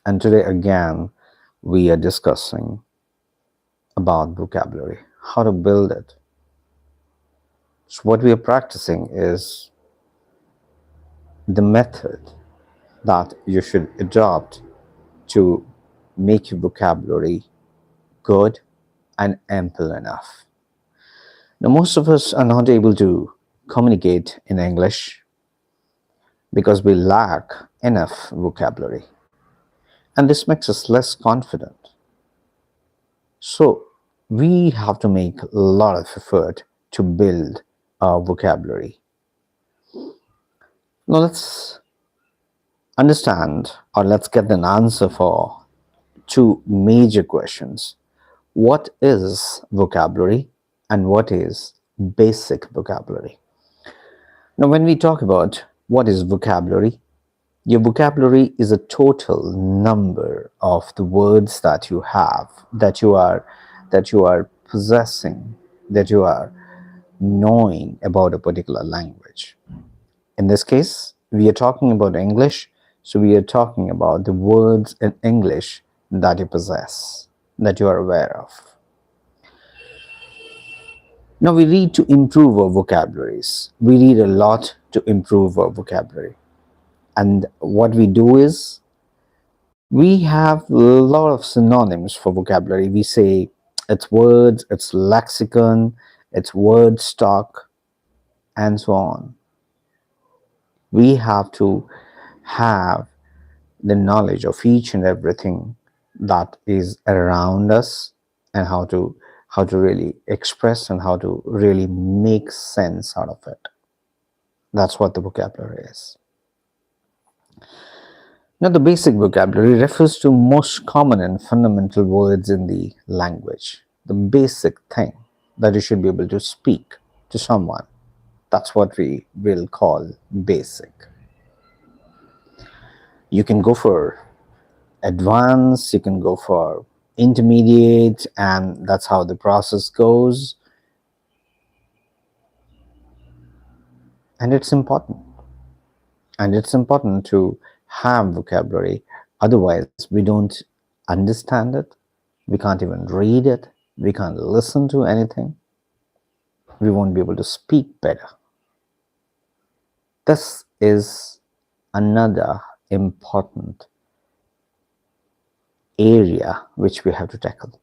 And today again, we are discussing about vocabulary, how to build it. So what we are practicing is the method that you should adopt to make your vocabulary good and ample enough. Now, most of us are not able to communicate in English because we lack enough vocabulary, and this makes us less confident. So, we have to make a lot of effort to build our vocabulary. Now, let's understand or let's get an answer for two major questions. What is vocabulary and what is basic vocabulary? Now, when we talk about what is vocabulary, your vocabulary is a total number of the words that you have, that you are possessing, that you are knowing about a particular language. In this case, we are talking about English, so we are talking about the words in English that you possess, that you are aware of. Now we read to improve our vocabularies. We read a lot to improve our vocabulary. And what we do is we have a lot of synonyms for vocabulary. We say it's words, it's lexicon, it's word stock, and so on. We have to have the knowledge of each and everything that is around us, and how to really express and how to really make sense out of it. That's what the vocabulary is. Now, the basic vocabulary refers to most common and fundamental words in the language. The basic thing that you should be able to speak to someone. That's what we will call basic. You can go for advanced, you can go for intermediate, and that's how the process goes. And it's important. And it's important to have vocabulary. Otherwise, we don't understand it. We can't even read it. We can't listen to anything. We won't be able to speak better. This is another important area which we have to tackle.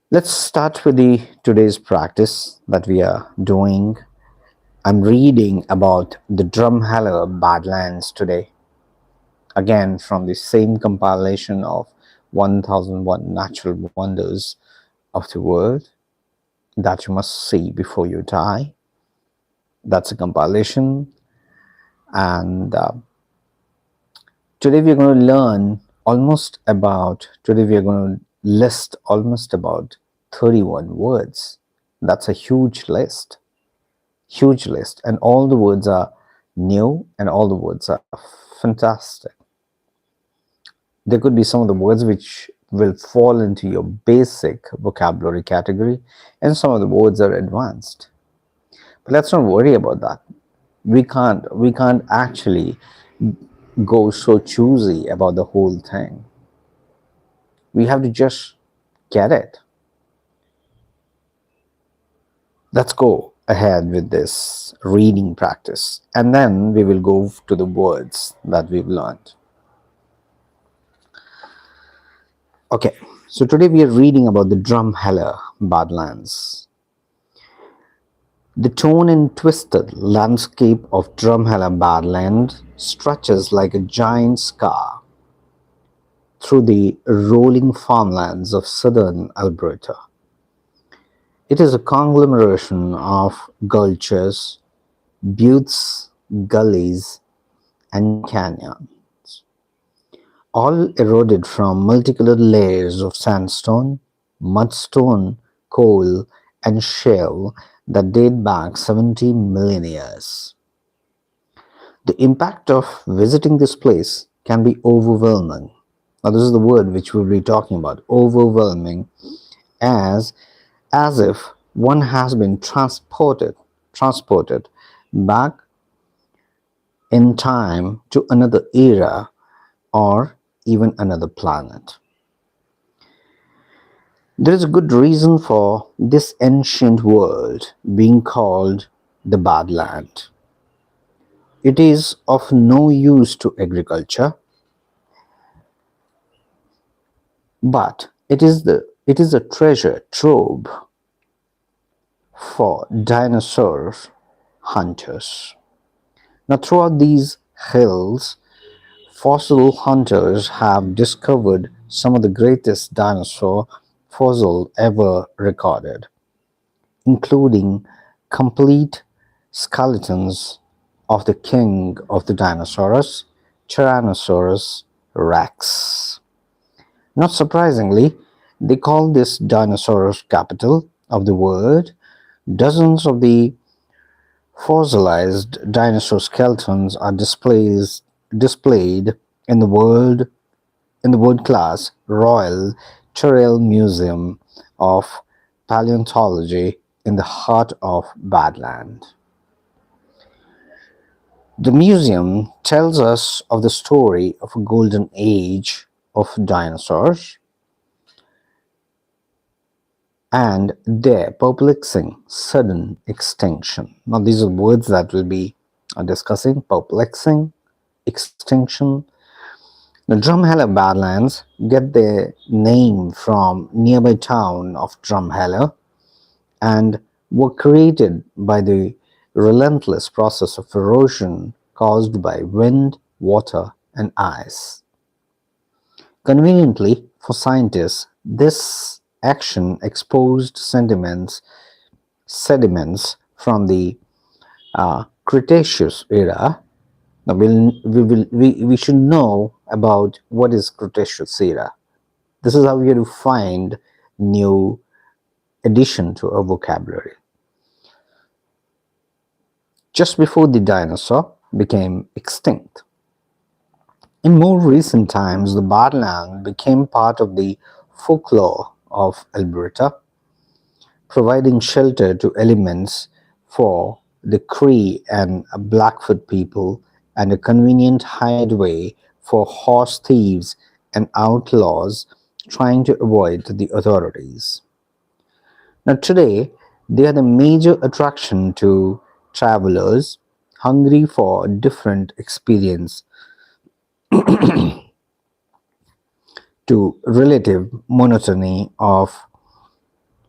Let's start with the today's practice that we are doing. I'm reading about the Drumheller Badlands today, again from the same compilation of 1001 Natural Wonders of the World that you must see before you die. That's a compilation, and today we're going to learn today we're going to list almost about 31 words. That's a huge list, and all the words are new and all the words are fantastic. There could be some of the words which will fall into your basic vocabulary category, and some of the words are advanced. But let's not worry about that. We can't actually go so choosy about the whole thing. We have to just get it. Let's go ahead with this reading practice, and then we will go to the words that we've learned. Okay, so today we are reading about the Drumheller Badlands. The torn and twisted landscape of Drumheller Badland stretches like a giant scar through the rolling farmlands of southern Alberta. It is a conglomeration of gulches, buttes, gullies, and canyons, all eroded from multicolored layers of sandstone, mudstone, coal, and shale that date back 70 million years. The impact of visiting this place can be overwhelming. Now, this is the word which we'll be talking about, overwhelming, as if one has been transported back in time to another era or even another planet. There is a good reason for this ancient world being called the Badland. It is of no use to agriculture, but it is a treasure trove for dinosaur hunters. Now, throughout these hills, fossil hunters have discovered some of the greatest dinosaur fossils ever recorded, including complete skeletons of the king of the dinosaurs, Tyrannosaurus rex. Not surprisingly, they call this dinosaur's capital of the world. Dozens of the fossilized dinosaur skeletons are displayed in the world-class Royal Terrell Museum of Paleontology in the heart of Badland. The museum tells us of the story of a golden age of dinosaurs and their perplexing sudden extinction. Now, these are words that we'll be discussing: perplexing, extinction. The Drumheller Badlands get their name from nearby town of Drumheller and were created by the relentless process of erosion caused by wind, water, and ice. Conveniently for scientists, this action exposed sediments from the Cretaceous era. Now we should know about what is Cretaceous era. This is how we have to find new addition to our vocabulary. Just before the dinosaur became extinct. In more recent times, the Badland became part of the folklore of Alberta, providing shelter to elements for the Cree and Blackfoot people and a convenient hideaway for horse thieves and outlaws trying to avoid the authorities. Now, today, they are the major attraction to travelers hungry for a different experience to relative monotony of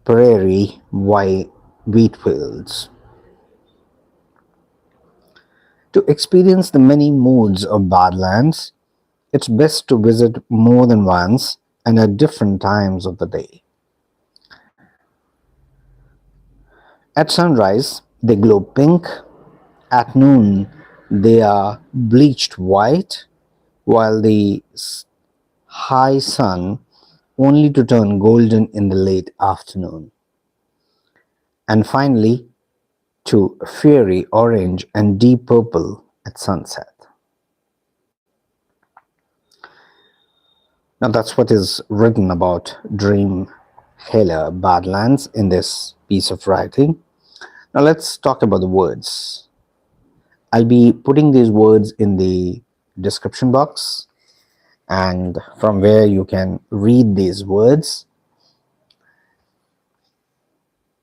prairie wheat fields. To experience the many moods of Badlands, it's best to visit more than once and at different times of the day. At sunrise, they glow pink. At noon, they are bleached white, while the high sun only to turn golden in the late afternoon. And finally, to fiery orange and deep purple at sunset. Now that's what is written about Drumheller Badlands in this piece of writing. Now let's talk about the words. I'll be putting these words in the description box, and from where you can read these words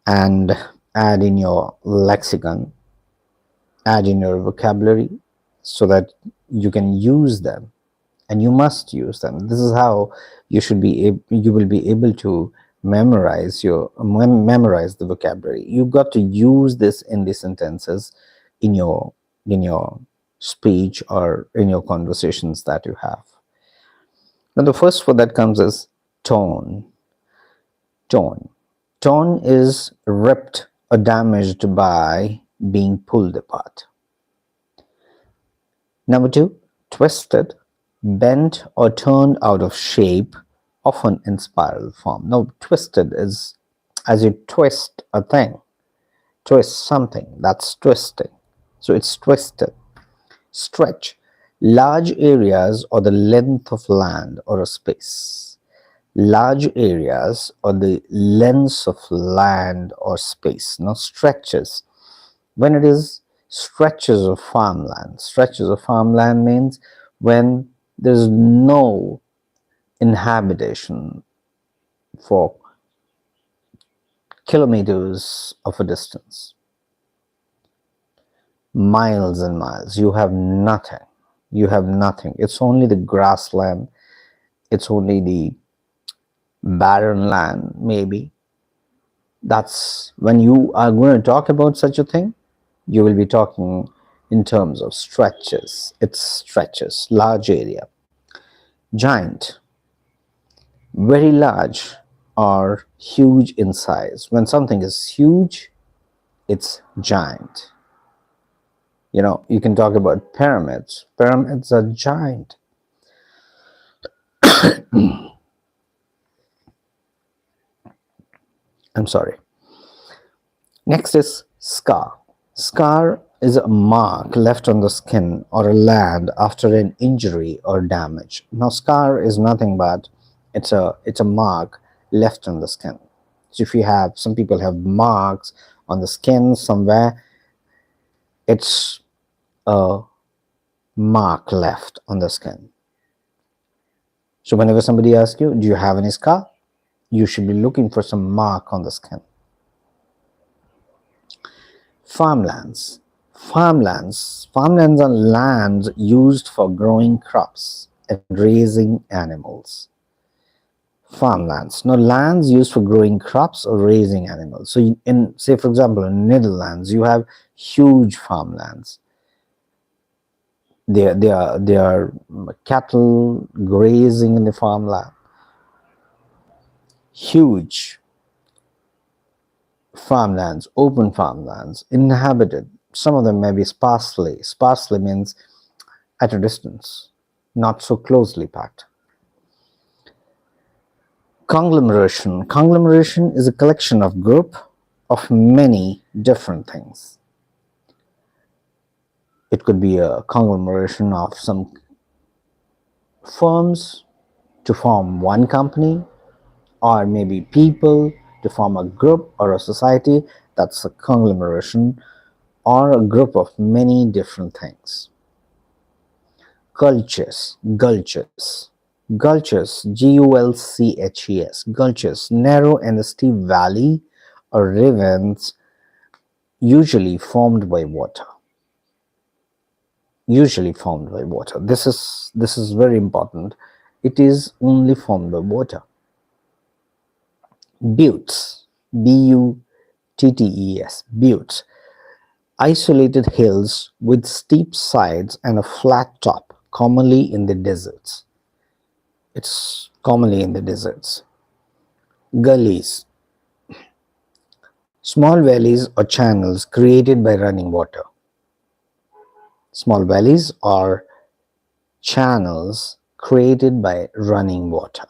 and add in your lexicon, add in your vocabulary so that you can use them, and you must use them. This is how you will be able to memorize the vocabulary. You've got to use this in the sentences in your speech or in your conversations that you have. Now the first word that comes is tone. Tone. Tone is ripped or damaged by being pulled apart. Number two, twisted, bent or turned out of shape, often in spiral form. Now, twisted is as you twist a thing, twist something, that's twisting. So it's twisted. Stretch, large areas or the length of land or a space. Large areas or the length of land or space. Now, stretches, when it is Stretches of farmland. Stretches of farmland means when there's no inhabitation for kilometers of a distance, miles and miles. You have nothing. You have nothing. It's only the grassland. It's only the barren land, maybe. That's when you are going to talk about such a thing, you will be talking in terms of stretches. It's stretches, large area. Giant, very large or huge in size. When something is huge, it's giant. You know, you can talk about pyramids. Pyramids are giant. I'm sorry. Next is scar. Scar is a mark left on the skin or a land after an injury or damage. Now, scar is nothing but it's a mark left on the skin. So if you have, some people have marks on the skin somewhere, it's a mark left on the skin. So whenever somebody asks you, do you have any scar? You should be looking for some mark on the skin. Farmlands. Farmlands are lands used for growing crops and raising animals. Farmlands. Now, lands used for growing crops or raising animals. So in, say for example, in Netherlands, you have huge farmlands. They are cattle grazing in the farmland. Huge farmlands, open farmlands, inhabited. Some of them may be sparsely. Sparsely means at a distance, not so closely packed. Conglomeration. Conglomeration is a collection of group of many different things. It could be a conglomeration of some firms to form one company, or maybe people to form a group or a society. That's a conglomeration, or a group of many different things. Gulches. Gulches. Gulches, Gulches. Gulches, narrow and steep valley or ravines, usually formed by water. Usually formed by water. This is very important. It is only formed by water. Buttes, Buttes, buttes, isolated hills with steep sides and a flat top, commonly in the deserts. It's commonly in the deserts. Gulleys, small valleys or channels created by running water. Small valleys or channels created by running water.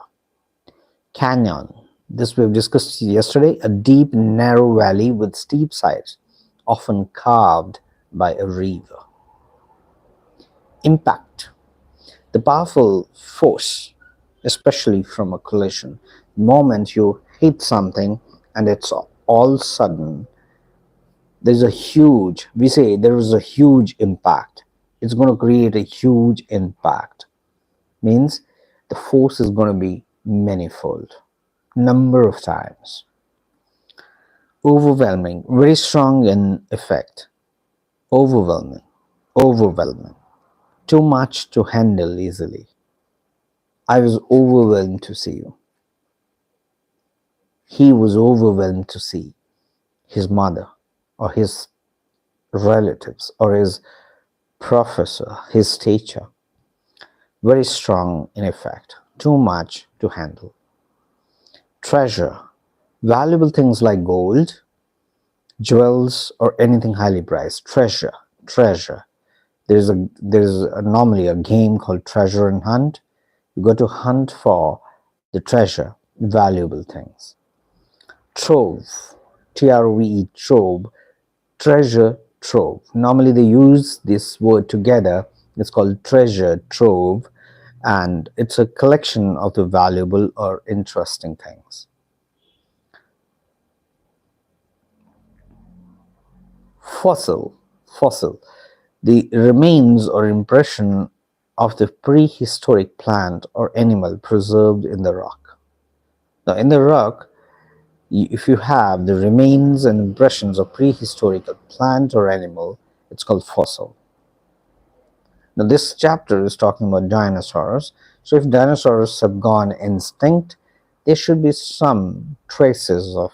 Canyon, this we've discussed yesterday, a deep, narrow valley with steep sides, often carved by a river. Impact, the powerful force, especially from a collision. The moment you hit something and it's all sudden, there's a huge, we say there is a huge impact. It's going to create a huge impact. Means the force is going to be manifold, number of times. Overwhelming, very strong in effect. Overwhelming, overwhelming. Too much to handle easily. I was overwhelmed to see you. He was overwhelmed to see his mother or his relatives or his professor, his teacher. Very strong in effect. Too much to handle. Treasure, valuable things like gold, jewels, or anything highly prized. Treasure, treasure. There's normally a game called treasure and hunt. You go to hunt for the treasure, valuable things. Trove, Trove, trove, treasure trove. Normally they use this word together. It's called treasure trove, and it's a collection of the valuable or interesting things. Fossil. Fossil. The remains or impression of the prehistoric plant or animal preserved in the rock. Now, in the rock, if you have the remains and impressions of prehistoric plant or animal, it's called fossil. Now, this chapter is talking about dinosaurs. So, if dinosaurs have gone extinct, there should be some traces of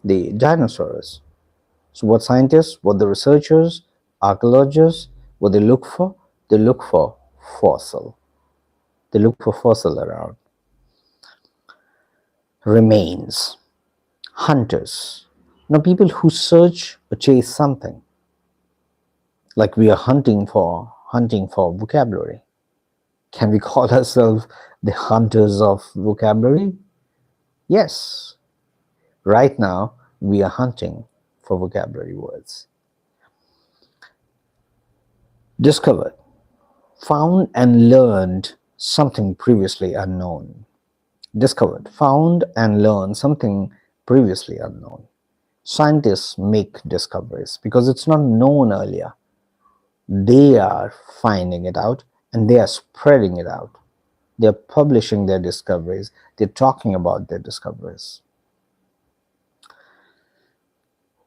the dinosaurs. So, what scientists, what the researchers, archaeologists, what they look for? They look for fossil. They look for fossil around. Remains. Hunters. Now, people who search or chase something, like we are hunting for vocabulary. Can we call ourselves the hunters of vocabulary? Yes. Right now, we are hunting for vocabulary words. Discovered. Found and learned something previously unknown. Discovered. Found and learned something previously unknown. Scientists make discoveries because it's not known earlier. They are finding it out and they are spreading it out. They're publishing their discoveries. They're talking about their discoveries.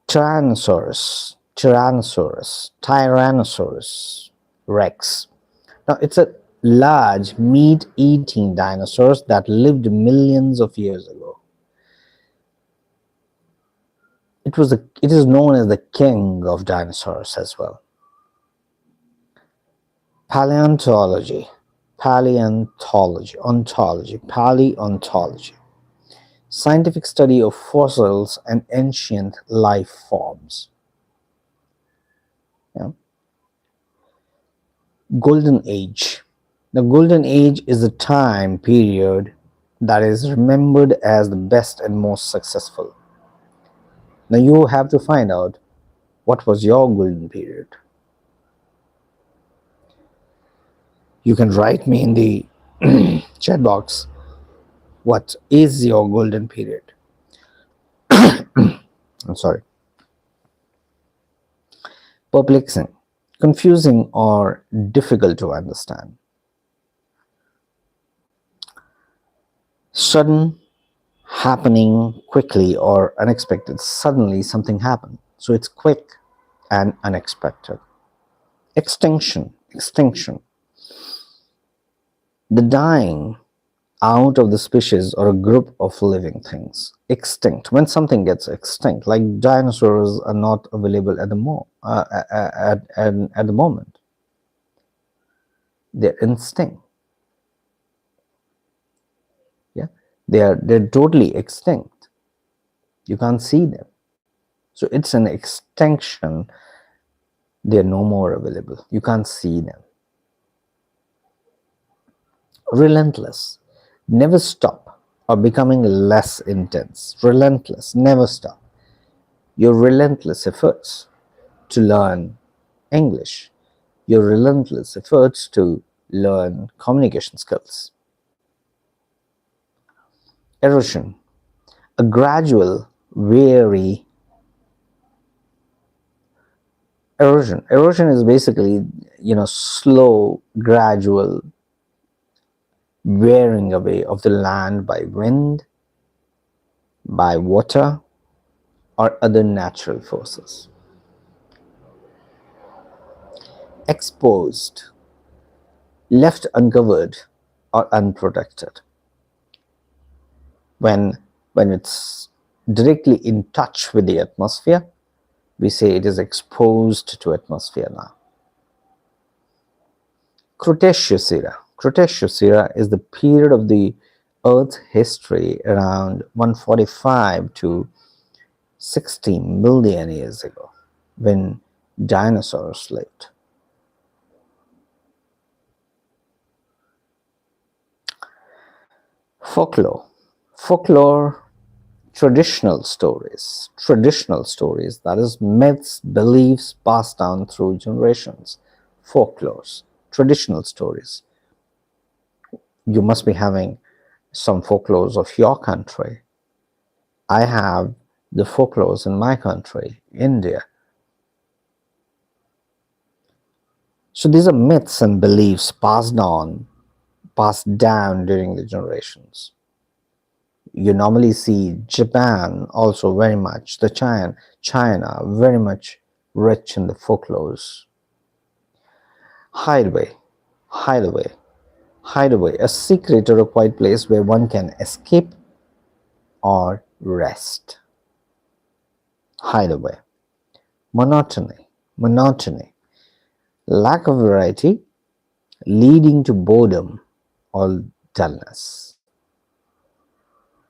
Tyrannosaurus rex. Now, it's a large meat-eating dinosaur that lived millions of years ago. It is known as the king of dinosaurs as well. Paleontology. Scientific study of fossils and ancient life forms. Yeah. Golden Age. The Golden Age is a time period that is remembered as the best and most successful. Now you have to find out what was your golden period. You can write me in the chat box what is your golden period. I'm sorry. Perplexing, confusing or difficult to understand. Sudden, happening quickly or unexpected. Suddenly something happened, so it's quick and unexpected. Extinction. The dying out of the species or a group of living things. Extinct. When something gets extinct, like dinosaurs are not available at the moment. They're extinct. Yeah, they're totally extinct. You can't see them. So it's an extinction. They're no more available. You can't see them. Relentless. Never stop or becoming less intense. Relentless. Never stop. Your relentless efforts to learn English. Your relentless efforts to learn communication skills. Erosion. A gradual, wary erosion. Erosion is basically, slow, gradual wearing away of the land by wind, by water, or other natural forces. Exposed, left uncovered or unprotected. When it's directly in touch with the atmosphere, we say it is exposed to atmosphere now. Cretaceous era. Cretaceous era is the period of the Earth's history around 145 to 60 million years ago, when dinosaurs lived. Folklore, traditional stories, that is myths, beliefs passed down through generations. Folklores, traditional stories. You must be having some folklores of your country. I have the folklores in my country, India. So these are myths and beliefs passed down during the generations. You normally see Japan also very much, China very much rich in the folklores. Hideaway, hideaway, hideaway, a secret or a quiet place where one can escape or rest. Hideaway. Monotony, lack of variety leading to boredom or dullness.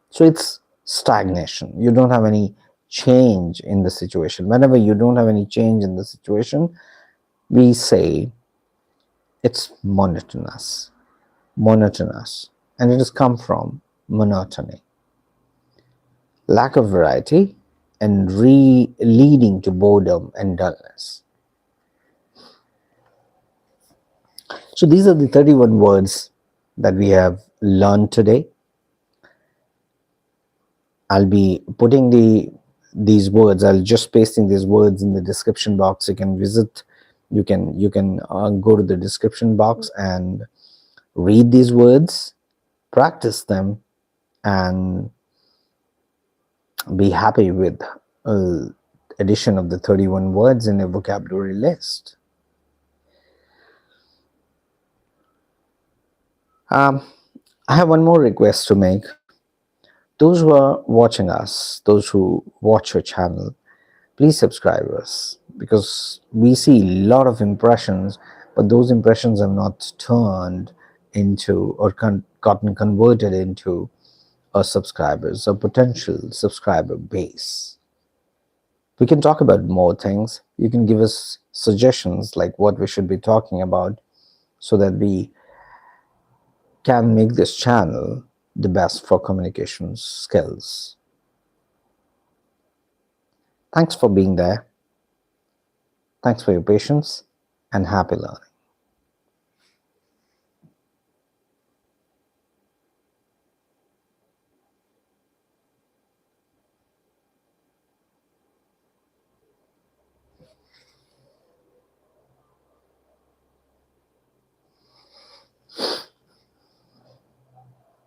So it's stagnation. You don't have any change in the situation. Whenever you don't have any change in the situation, we say it's monotonous, and it has come from monotony, lack of variety, and leading to boredom and dullness. So these are the 31 words that we have learned today. I'll be putting these words. I'll just pasting these words in the description box. You can visit. You can go to the description box and read these words, practice them, and be happy with addition of the 31 words in a vocabulary list. I have one more request to make. Those who are watching us, those who watch your channel, please subscribe us, because we see a lot of impressions, but those impressions have not turned into or gotten converted into a subscribers, a potential subscriber base. We can talk about more things. You can give us suggestions like what we should be talking about, so that we can make this channel the best for communication skills. Thanks for being there. Thanks for your patience, and happy learning.